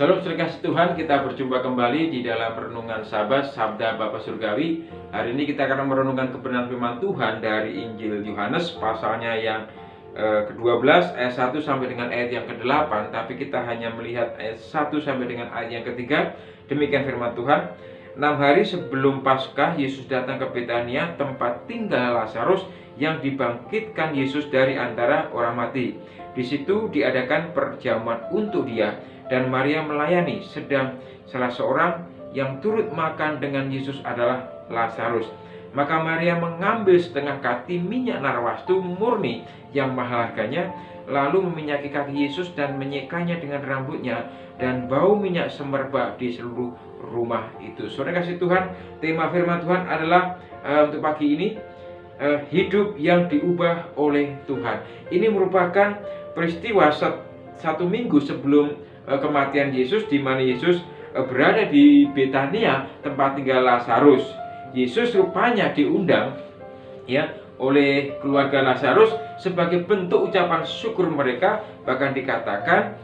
Salam kasih Tuhan, kita berjumpa kembali di dalam renungan Sabat Sabda Bapa Surgawi. Hari ini kita akan merenungkan kebenaran firman Tuhan dari Injil Yohanes, pasalnya yang ke-12 ayat 1 sampai dengan ayat yang ke-8. Tapi kita hanya melihat ayat 1 sampai dengan ayat yang ketiga. Demikian firman Tuhan. 6 hari sebelum Paskah, Yesus datang ke Betania, tempat tinggal Lazarus yang dibangkitkan Yesus dari antara orang mati. Di situ diadakan perjamuan untuk dia, dan Maria melayani. Sedang salah seorang yang turut makan dengan Yesus adalah Lazarus. Maka Maria mengambil setengah kati minyak narwastu murni yang mahal harganya, lalu meminyaki kaki Yesus dan menyekanya dengan rambutnya, dan bau minyak semerbak di seluruh rumah itu. Saudara kasih Tuhan, tema firman Tuhan adalah untuk pagi ini, hidup yang diubah oleh Tuhan. Ini merupakan peristiwa satu minggu sebelum kematian Yesus, di mana Yesus berada di Betania, tempat tinggal Lazarus. Yesus rupanya diundang oleh keluarga Lazarus sebagai bentuk ucapan syukur mereka. Bahkan dikatakan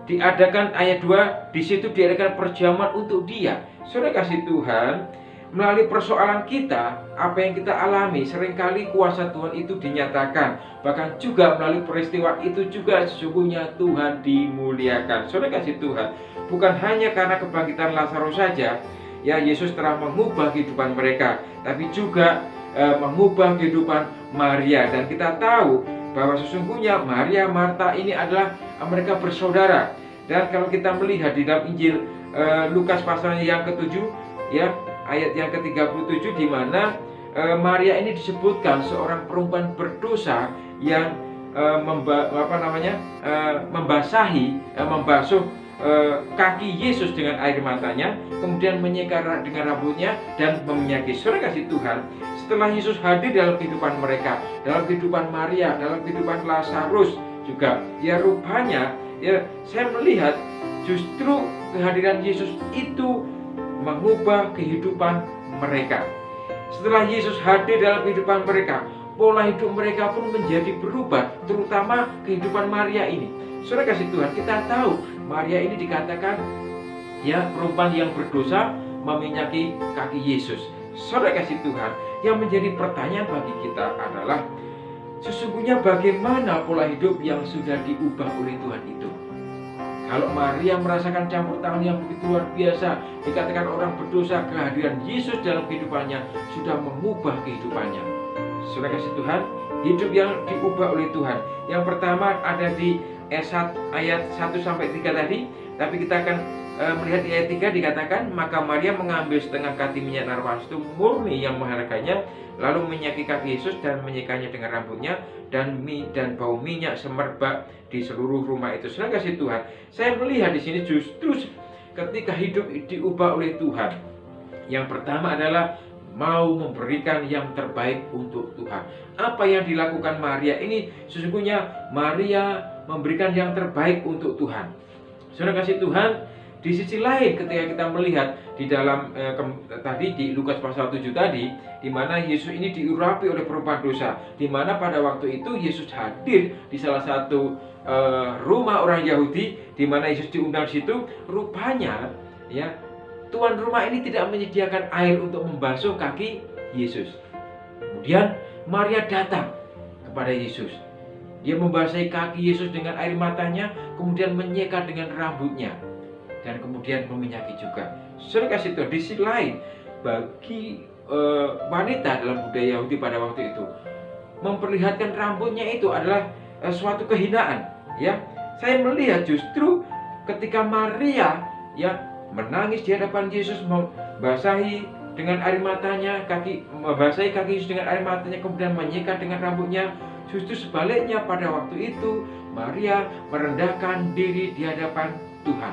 diadakan ayat 2, di situ diadakan perjamuan untuk dia. Saudara kasih Tuhan, melalui persoalan kita, apa yang kita alami, seringkali kuasa Tuhan itu dinyatakan. Bahkan juga melalui peristiwa itu juga sesungguhnya Tuhan dimuliakan. Saudara kasih Tuhan, bukan hanya karena kebangkitan Lazarus saja, Yesus telah mengubah kehidupan mereka, tapi juga mengubah kehidupan Maria. Dan kita tahu bahwa sesungguhnya Maria, Marta ini adalah mereka bersaudara. Dan kalau kita melihat di dalam Injil Lukas pasalnya yang ke-7, ayat yang ke-37, di mana Maria ini disebutkan seorang perempuan berdosa yang membasuh kaki Yesus dengan air matanya, kemudian menyeka dengan rambutnya dan meminyaki. Saudara kasih Tuhan, setelah Yesus hadir dalam kehidupan mereka, dalam kehidupan Maria, dalam kehidupan Lazarus juga, rupanya saya melihat justru kehadiran Yesus itu mengubah kehidupan mereka. Setelah Yesus hadir dalam kehidupan mereka, pola hidup mereka pun menjadi berubah, terutama kehidupan Maria ini. Saudara kasih Tuhan, kita tahu Maria ini dikatakan perempuan yang berdosa meminyaki kaki Yesus. Saudara kasih Tuhan, yang menjadi pertanyaan bagi kita adalah, sesungguhnya bagaimana pola hidup yang sudah diubah oleh Tuhan itu? Kalau Maria merasakan campur tangan yang begitu luar biasa, dikatakan orang berdosa, kehadiran Yesus dalam kehidupannya sudah mengubah kehidupannya. Saudara kasih Tuhan, hidup yang diubah oleh Tuhan. Yang pertama ada di ayat 1 sampai 3 tadi, tapi kita akan melihat di ayat 3 dikatakan, maka Maria mengambil setengah kati minyak narwastu murni yang mahal harganya, lalu menyaki kaki Yesus dan menyekanya dengan rambutnya, dan bau minyak semerbak di seluruh rumah itu. Saudara kasih Tuhan, saya melihat di sini justru ketika hidup diubah oleh Tuhan, yang pertama adalah mau memberikan yang terbaik untuk Tuhan. Apa yang dilakukan Maria ini, sesungguhnya Maria memberikan yang terbaik untuk Tuhan. Saudara kasih Tuhan, di sisi lain ketika kita melihat di dalam tadi di Lukas pasal 7 tadi, di mana Yesus ini diurapi oleh perempuan dosa, di mana pada waktu itu Yesus hadir di salah satu rumah orang Yahudi, di mana Yesus diundang di situ. Rupanya tuan rumah ini tidak menyediakan air untuk membasuh kaki Yesus. Kemudian Maria datang kepada Yesus. Dia membasahi kaki Yesus dengan air matanya, kemudian menyeka dengan rambutnya, dan kemudian meminyaki juga. Saudara kasih Tuhan, di sisi lain, bagi wanita dalam budaya Yahudi pada waktu itu, memperlihatkan rambutnya itu adalah suatu kehinaan. Saya melihat justru ketika Maria menangis di hadapan Yesus, membasahi dengan air matanya membasahi kaki Yesus dengan air matanya, kemudian menyeka dengan rambutnya. Justru sebaliknya, pada waktu itu Maria merendahkan diri di hadapan Tuhan,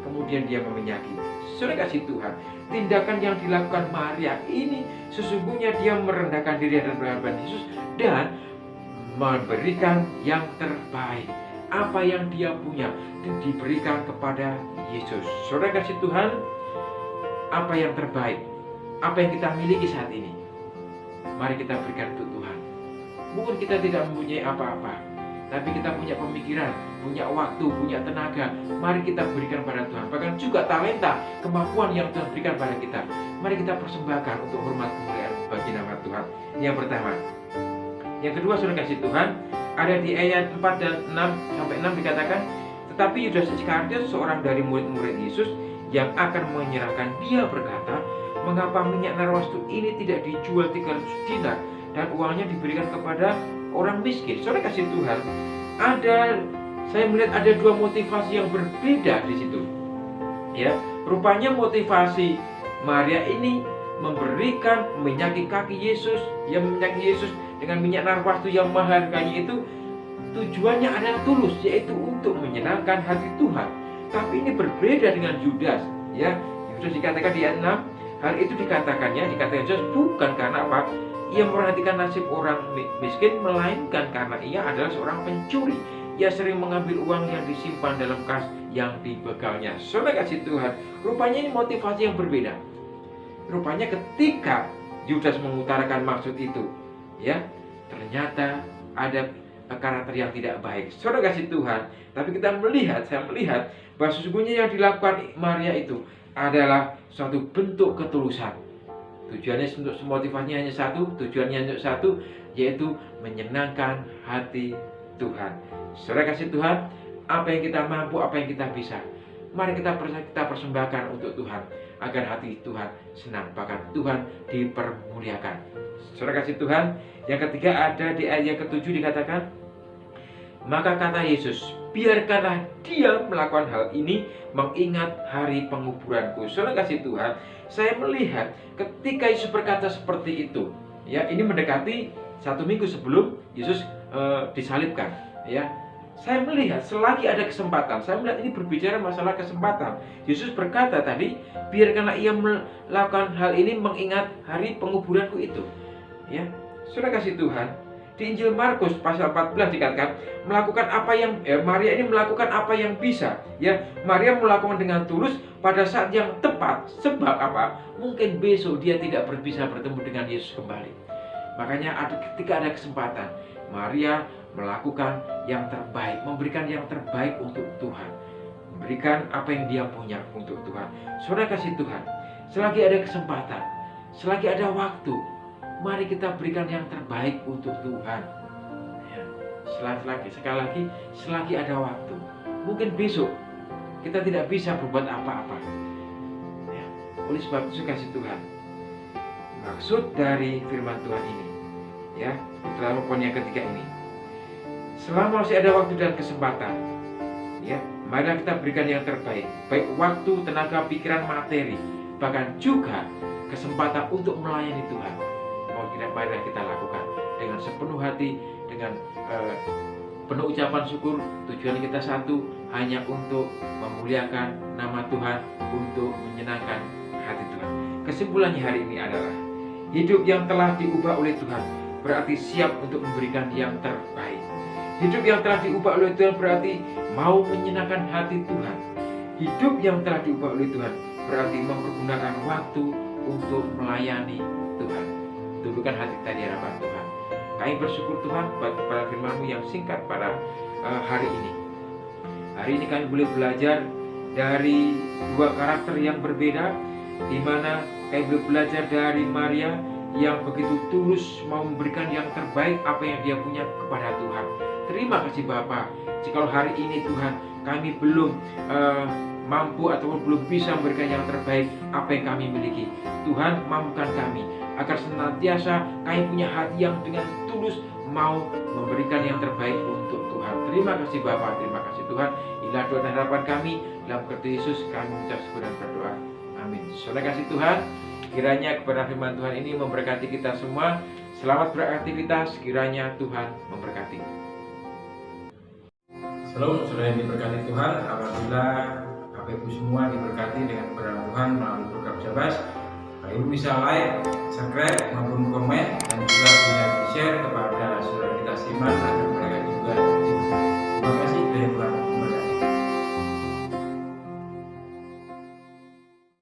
kemudian dia meminyaki. Saudara kasih Tuhan, tindakan yang dilakukan Maria ini sesungguhnya dia merendahkan diri di hadapan Yesus dan memberikan yang terbaik. Apa yang dia punya diberikan kepada Yesus. Saudara kasih Tuhan, apa yang terbaik, apa yang kita miliki saat ini, mari kita berikan untuk Tuhan. Mungkin kita tidak mempunyai apa-apa, tapi kita punya pemikiran punya waktu, punya tenaga, mari kita berikan pada Tuhan. Bahkan juga talenta, kemampuan yang Tuhan berikan pada kita, mari kita persembahkan untuk hormat kemuliaan bagi nama Tuhan. Yang pertama. Yang kedua, saudara kasih Tuhan, ada di ayat 4 dan 6 dikatakan, tetapi Yudas Iskariot, seorang dari murid-murid Yesus yang akan menyerahkan dia, berkata, mengapa minyak narwastu ini tidak dijual 300 dinar dan uangnya diberikan kepada orang miskin? Saudara kasih Tuhan, saya melihat ada dua motivasi yang berbeda di situ. Ya, rupanya motivasi Maria ini memberikan minyaki kaki Yesus, yang minyaki Yesus dengan minyak narwastu yang mahal harganya itu, tujuannya adalah tulus, yaitu untuk menyenangkan hati Tuhan. Tapi ini berbeda dengan Yudas. Ya, Yudas dikatakan di ayat 6, hal itu dikatakan Yudas bukan karena apa? Ia memperhatikan nasib orang miskin, melainkan karena ia adalah seorang pencuri. Ia sering mengambil uang yang disimpan dalam kas yang dibegalnya. Saudara kasih Tuhan, rupanya ini motivasi yang berbeda. Rupanya ketika Yudas mengutarakan maksud itu, ya, ternyata ada karakter yang tidak baik. Saudara kasih Tuhan, tapi saya melihat bahwa sesungguhnya yang dilakukan Maria itu adalah suatu bentuk ketulusan. Tujuannya untuk motivasinya hanya satu, yaitu menyenangkan hati Tuhan. Saudara kasih Tuhan, apa yang kita mampu, apa yang kita bisa, mari kita persembahkan untuk Tuhan, agar hati Tuhan senang, bahkan Tuhan dipermuliakan. Saudara kasih Tuhan, yang ketiga ada di ayat ke-7 dikatakan, maka kata Yesus, biarkanlah dia melakukan hal ini mengingat hari penguburanku. Saudara kasih Tuhan, saya melihat ketika Yesus berkata seperti itu, ya, ini mendekati 1 minggu sebelum Yesus disalibkan, ya. Saya melihat selagi ada kesempatan, saya melihat ini berbicara masalah kesempatan. Yesus berkata tadi, biarkanlah ia melakukan hal ini mengingat hari penguburanku itu. Ya, saudara kasih Tuhan, di Injil Markus pasal 14 dikatakan Maria ini melakukan apa yang bisa. Ya, Maria melakukan dengan tulus pada saat yang tepat. Sebab apa? Mungkin besok dia tidak bisa bertemu dengan Yesus kembali. Makanya ketika ada kesempatan, Maria melakukan yang terbaik, memberikan yang terbaik untuk Tuhan, memberikan apa yang dia punya untuk Tuhan. Saudara kasih Tuhan, selagi ada kesempatan, selagi ada waktu, mari kita berikan yang terbaik untuk Tuhan. Ya, selagi ada waktu. Mungkin besok kita tidak bisa berbuat apa-apa. Ya, oleh sebab itu kasih Tuhan, maksud dari firman Tuhan ini, ya, terutama poin yang ketiga ini, selama masih ada waktu dan kesempatan, ya, marilah kita berikan yang terbaik, baik waktu, tenaga, pikiran, materi, bahkan juga kesempatan untuk melayani Tuhan. Marilah kita lakukan dengan sepenuh hati, dengan penuh ucapan syukur. Tujuan kita satu, hanya untuk memuliakan nama Tuhan, untuk menyenangkan hati Tuhan. Kesimpulannya hari ini adalah, hidup yang telah diubah oleh Tuhan berarti siap untuk memberikan yang terbaik. Hidup yang telah diubah oleh Tuhan berarti mau menyenangkan hati Tuhan. Hidup yang telah diubah oleh Tuhan berarti mempergunakan waktu untuk melayani Tuhan. Dulukan hati kita di hadapan Tuhan. Kami bersyukur Tuhan pada firman-Mu yang singkat pada hari ini. Hari ini kami boleh belajar dari dua karakter yang berbeda, di mana kami boleh belajar dari Maria yang begitu tulus mau memberikan yang terbaik apa yang dia punya kepada Tuhan. Terima kasih Bapa, jika hari ini Tuhan kami belum mampu ataupun belum bisa memberikan yang terbaik apa yang kami miliki, Tuhan mampukan kami agar senantiasa kami punya hati yang dengan tulus mau memberikan yang terbaik untuk Tuhan. Terima kasih Bapa, terima kasih Tuhan. Inilah doa dan harapan kami, dalam Kristus Yesus kami mengucap syukur dan berdoa. Amin. Saudara kasih Tuhan, kiranya kebenaran firman Tuhan ini memberkati kita semua. Selamat beraktivitas, kiranya Tuhan memberkati. Shalom saudara yang diberkati Tuhan. Alhamdulillah Bapak Ibu semua diberkati dengan kebenaran Tuhan melalui program Jabas. Bapak Ibu bisa like, subscribe maupun komen, dan juga bisa di share kepada saudara kita seiman agar